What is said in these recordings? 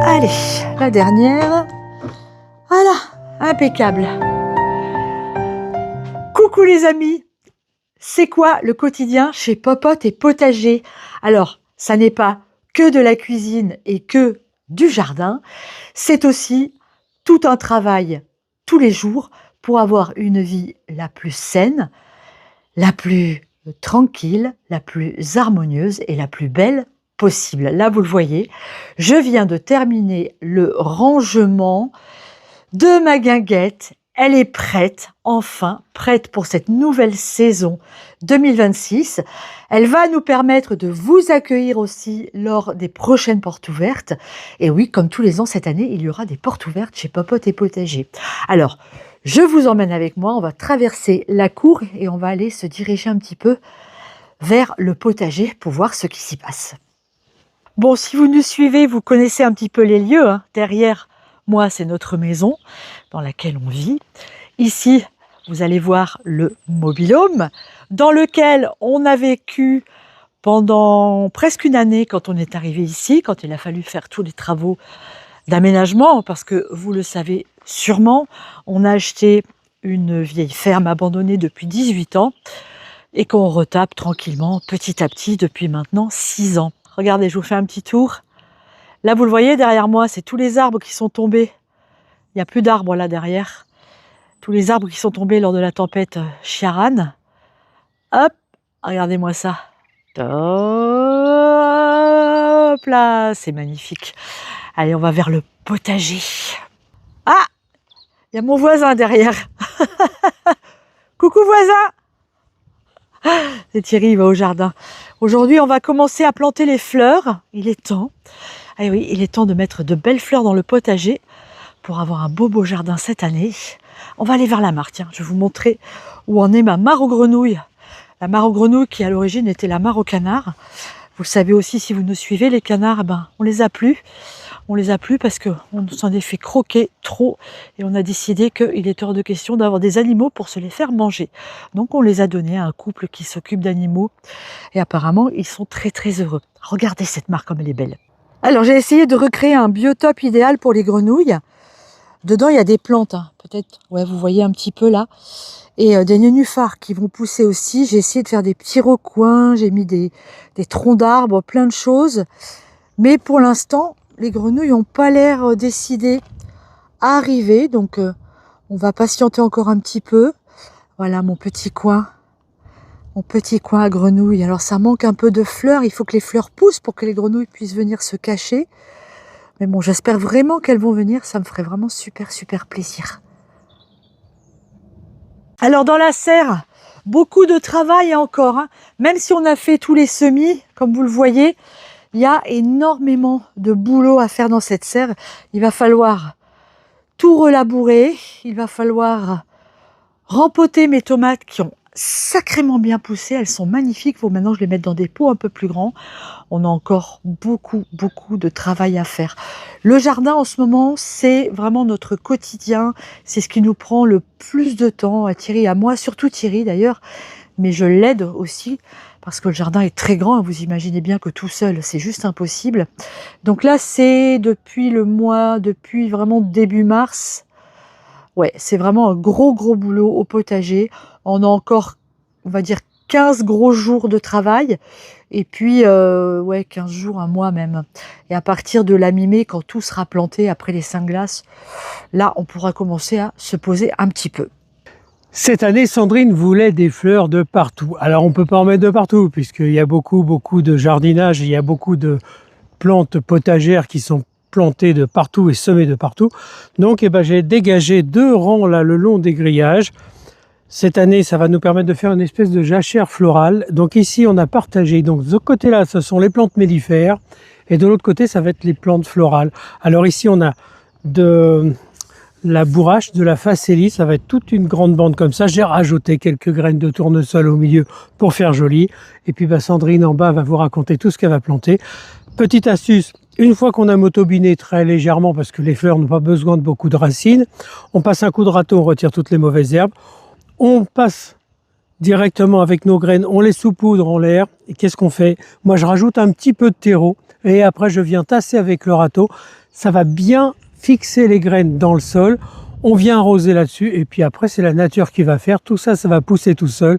Allez, la dernière. Voilà, impeccable. Coucou les amis, c'est quoi le quotidien chez Popote et Potager? Alors, ça n'est pas que de la cuisine et que du jardin, c'est aussi tout un travail tous les jours pour avoir une vie la plus saine, la plus tranquille, la plus harmonieuse et la plus belle possible. Là, vous le voyez, je viens de terminer le rangement de ma guinguette. Elle est prête, enfin, prête pour cette nouvelle saison 2026. Elle va nous permettre de vous accueillir aussi lors des prochaines portes ouvertes. Et oui, comme tous les ans, cette année, il y aura des portes ouvertes chez Popote et Potager. Alors, je vous emmène avec moi, on va traverser la cour et on va aller se diriger un petit peu vers le potager pour voir ce qui s'y passe. Bon, si vous nous suivez, vous connaissez un petit peu les lieux. Derrière moi, c'est notre maison dans laquelle on vit. Ici, vous allez voir le mobil-home dans lequel on a vécu pendant presque une année quand on est arrivé ici, quand il a fallu faire tous les travaux d'aménagement, parce que vous le savez sûrement, on a acheté une vieille ferme abandonnée depuis 18 ans et qu'on retape tranquillement, petit à petit, depuis maintenant 6 ans. Regardez, je vous fais un petit tour. Là, vous le voyez derrière moi, c'est tous les arbres qui sont tombés. Il n'y a plus d'arbres là derrière. Tous les arbres qui sont tombés lors de la tempête Ciarán. Hop, regardez-moi ça. Hop là, c'est magnifique. Allez, on va vers le potager. Ah, il y a mon voisin derrière. Coucou voisin. C'est Thierry, il va au jardin. Aujourd'hui, on va commencer à planter les fleurs. Il est temps. Ah oui, il est temps de mettre de belles fleurs dans le potager pour avoir un beau jardin cette année. On va aller vers la mare. Tiens, je vais vous montrer où en est ma mare aux grenouilles. La mare aux grenouilles qui, à l'origine, était la mare aux canards. Vous le savez aussi, si vous nous suivez, les canards, on les a plus. On les a plus parce qu'on s'en est fait croquer trop et on a décidé qu'il est hors de question d'avoir des animaux pour se les faire manger. Donc on les a donnés à un couple qui s'occupe d'animaux et apparemment ils sont très très heureux. Regardez cette mare comme elle est belle. Alors j'ai essayé de recréer un biotope idéal pour les grenouilles. Dedans il y a des plantes, peut-être, ouais, vous voyez un petit peu là, et des nénuphars qui vont pousser aussi. J'ai essayé de faire des petits recoins, j'ai mis des troncs d'arbres, plein de choses, mais pour l'instant les grenouilles n'ont pas l'air décidées à arriver, donc on va patienter encore un petit peu. Voilà mon petit coin à grenouilles. Alors ça manque un peu de fleurs, il faut que les fleurs poussent pour que les grenouilles puissent venir se cacher. Mais bon, j'espère vraiment qu'elles vont venir, ça me ferait vraiment super super plaisir. Alors dans la serre, beaucoup de travail encore, même si on a fait tous les semis, comme vous le voyez, il y a énormément de boulot à faire dans cette serre. Il va falloir tout relabourer, il va falloir rempoter mes tomates qui ont sacrément bien poussé, elles sont magnifiques. Il faut maintenant que je les mette dans des pots un peu plus grands. On a encore beaucoup de travail à faire. Le jardin en ce moment, c'est vraiment notre quotidien, c'est ce qui nous prend le plus de temps, à Thierry, à moi, surtout Thierry d'ailleurs, mais je l'aide aussi parce que le jardin est très grand, vous imaginez bien que tout seul, c'est juste impossible. Donc là, c'est depuis vraiment début mars. Ouais, c'est vraiment un gros boulot au potager. On a encore, on va dire, 15 gros jours de travail. Et puis, 15 jours, un mois même. Et à partir de la mi-mai, quand tout sera planté après les 5 glaces, là, on pourra commencer à se poser un petit peu. Cette année, Sandrine voulait des fleurs de partout. Alors, on ne peut pas en mettre de partout, puisqu'il y a beaucoup de jardinage, il y a beaucoup de plantes potagères qui sont plantées de partout et semées de partout. Donc, j'ai dégagé 2 rangs là, le long des grillages. Cette année, ça va nous permettre de faire une espèce de jachère florale. Donc ici, on a partagé. Donc, de ce côté-là, ce sont les plantes mellifères. Et de l'autre côté, ça va être les plantes florales. Alors ici, on a de la bourrache, de la facélie, ça va être toute une grande bande comme ça. J'ai rajouté quelques graines de tournesol au milieu pour faire joli. Et puis Sandrine en bas va vous raconter tout ce qu'elle va planter. Petite astuce, une fois qu'on a motobiné très légèrement, parce que les fleurs n'ont pas besoin de beaucoup de racines, on passe un coup de râteau, on retire toutes les mauvaises herbes. On passe directement avec nos graines, on les saupoudre en l'air. Et qu'est-ce qu'on fait? Moi, je rajoute un petit peu de terreau. et après je viens tasser avec le râteau. Ça va bien fixer les graines dans le sol. On vient arroser là-dessus et puis après c'est la nature qui va faire. Tout ça, ça va pousser tout seul.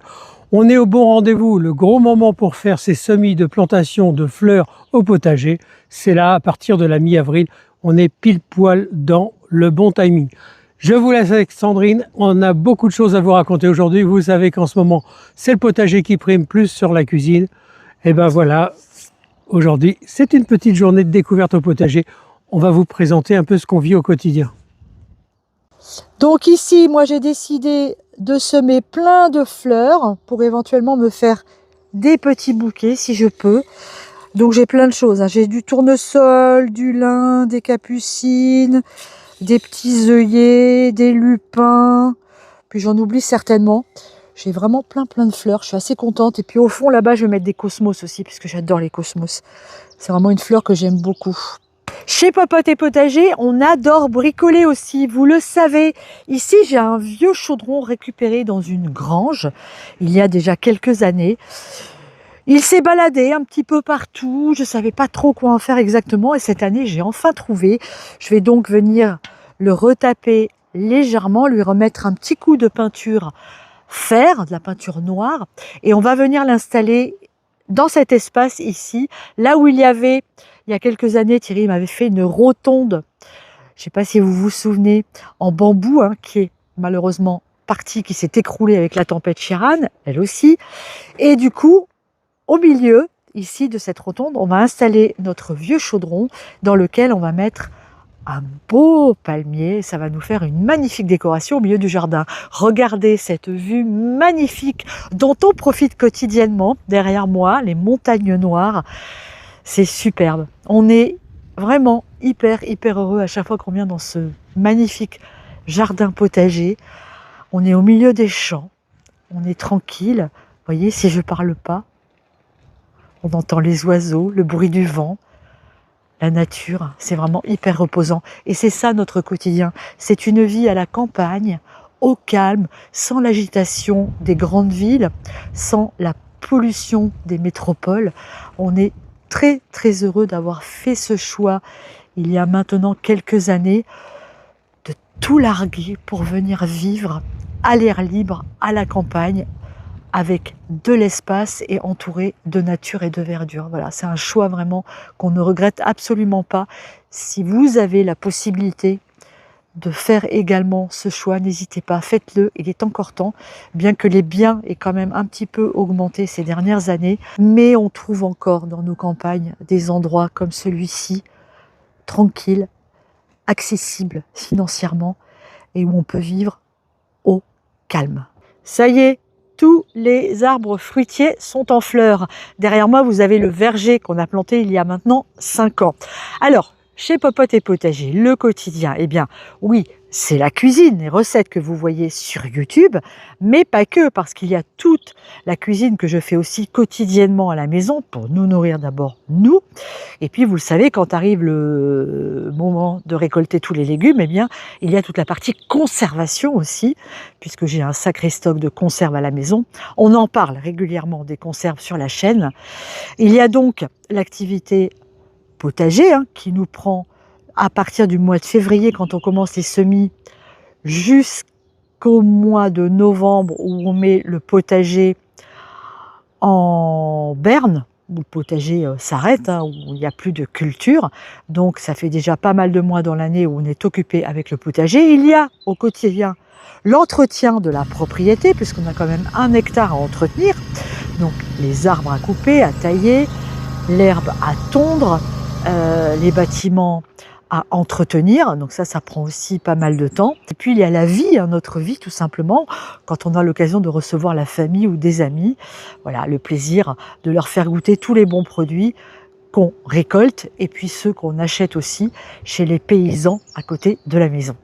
On est au bon rendez-vous. Le gros moment pour faire ces semis de plantation de fleurs au potager, c'est là à partir de la mi-avril. On est pile poil dans le bon timing. Je vous laisse avec Sandrine. On a beaucoup de choses à vous raconter aujourd'hui. Vous savez qu'en ce moment, c'est le potager qui prime plus sur la cuisine. Et ben voilà, aujourd'hui, c'est une petite journée de découverte au potager. On va vous présenter un peu ce qu'on vit au quotidien. Donc ici, moi j'ai décidé de semer plein de fleurs pour éventuellement me faire des petits bouquets si je peux. Donc j'ai plein de choses, hein. J'ai du tournesol, du lin, des capucines, des petits œillets, des lupins, puis j'en oublie certainement. J'ai vraiment plein de fleurs, je suis assez contente. Et puis au fond là-bas je vais mettre des cosmos aussi, parce que j'adore les cosmos. C'est vraiment une fleur que j'aime beaucoup. Chez Popote et Potager, on adore bricoler aussi, vous le savez. Ici, j'ai un vieux chaudron récupéré dans une grange, il y a déjà quelques années. Il s'est baladé un petit peu partout, je ne savais pas trop quoi en faire exactement, et cette année, j'ai enfin trouvé. Je vais donc venir le retaper légèrement, lui remettre un petit coup de peinture fer, de la peinture noire, et on va venir l'installer dans cet espace ici, là où il y a quelques années, Thierry m'avait fait une rotonde, je ne sais pas si vous vous souvenez, en bambou, hein, qui est malheureusement partie, qui s'est écroulée avec la tempête Chiran, elle aussi. Et du coup, au milieu, ici, de cette rotonde, on va installer notre vieux chaudron dans lequel on va mettre un beau palmier. Ça va nous faire une magnifique décoration au milieu du jardin. Regardez cette vue magnifique dont on profite quotidiennement. Derrière moi, les montagnes noires. C'est superbe. On est vraiment hyper heureux à chaque fois qu'on vient dans ce magnifique jardin potager. On est au milieu des champs. On est tranquille. Vous voyez, si je parle pas, on entend les oiseaux, le bruit du vent, la nature. C'est vraiment hyper reposant. Et c'est ça notre quotidien. C'est une vie à la campagne, au calme, sans l'agitation des grandes villes, sans la pollution des métropoles. On est très heureux d'avoir fait ce choix il y a maintenant quelques années de tout larguer pour venir vivre à l'air libre, à la campagne, avec de l'espace et entouré de nature et de verdure. Voilà, c'est un choix vraiment qu'on ne regrette absolument pas. Si vous avez la possibilité de faire également ce choix, n'hésitez pas, faites-le, il est encore temps, bien que les biens aient quand même un petit peu augmenté ces dernières années, mais on trouve encore dans nos campagnes des endroits comme celui-ci, tranquilles, accessibles financièrement, et où on peut vivre au calme. Ça y est, tous les arbres fruitiers sont en fleurs. Derrière moi, vous avez le verger qu'on a planté il y a maintenant 5 ans. Alors, chez Popote et Potager, le quotidien, eh bien, oui, c'est la cuisine, les recettes que vous voyez sur YouTube, mais pas que, parce qu'il y a toute la cuisine que je fais aussi quotidiennement à la maison pour nous nourrir d'abord, nous. Et puis, vous le savez, quand arrive le moment de récolter tous les légumes, eh bien, il y a toute la partie conservation aussi, puisque j'ai un sacré stock de conserves à la maison. On en parle régulièrement des conserves sur la chaîne. Il y a donc l'activité potager, hein, qui nous prend à partir du mois de février, quand on commence les semis, jusqu'au mois de novembre, où on met le potager en berne, où le potager s'arrête, hein, où il n'y a plus de culture. Donc ça fait déjà pas mal de mois dans l'année où on est occupé avec le potager. Il y a au quotidien l'entretien de la propriété, puisqu'on a quand même 1 hectare à entretenir. Donc les arbres à couper, à tailler, l'herbe à tondre, les bâtiments à entretenir, donc ça prend aussi pas mal de temps. Et puis il y a la vie, hein, notre vie tout simplement, quand on a l'occasion de recevoir la famille ou des amis, voilà, le plaisir de leur faire goûter tous les bons produits qu'on récolte et puis ceux qu'on achète aussi chez les paysans à côté de la maison.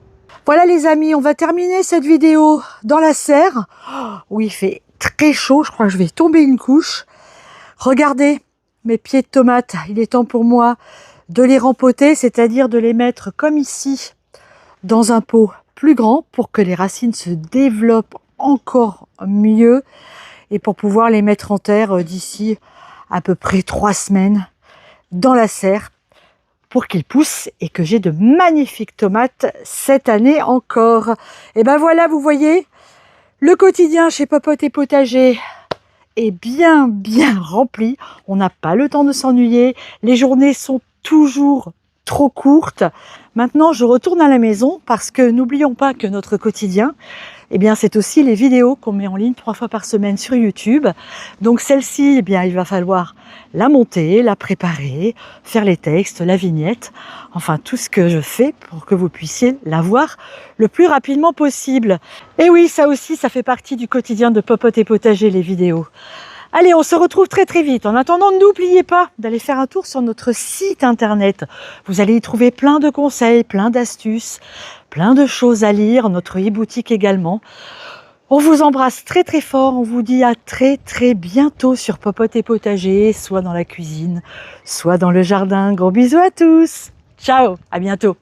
Voilà les amis, on va terminer cette vidéo dans la serre, où il fait très chaud, je crois que je vais tomber une couche. Regardez mes pieds de tomates, il est temps pour moi de les rempoter, c'est-à-dire de les mettre comme ici dans un pot plus grand pour que les racines se développent encore mieux et pour pouvoir les mettre en terre d'ici à peu près 3 semaines. dans la serre pour qu'ils poussent et que j'ai de magnifiques tomates cette année encore. Et ben voilà, vous voyez, le quotidien chez Popote et Potager est bien rempli. On n'a pas le temps de s'ennuyer. Les journées sont toujours trop courtes. Maintenant, je retourne à la maison parce que n'oublions pas que notre quotidien, eh bien, c'est aussi les vidéos qu'on met en ligne 3 fois par semaine sur YouTube. Donc celle-ci, eh bien, il va falloir la monter, la préparer, faire les textes, la vignette, enfin tout ce que je fais pour que vous puissiez la voir le plus rapidement possible. Et oui, ça aussi, ça fait partie du quotidien de Popote et Potager, les vidéos. Allez, on se retrouve très vite. En attendant, n'oubliez pas d'aller faire un tour sur notre site internet. Vous allez y trouver plein de conseils, plein d'astuces, plein de choses à lire, notre e-boutique également. On vous embrasse très fort, on vous dit à très bientôt sur Popote et Potager, soit dans la cuisine, soit dans le jardin. Gros bisous à tous. Ciao, à bientôt.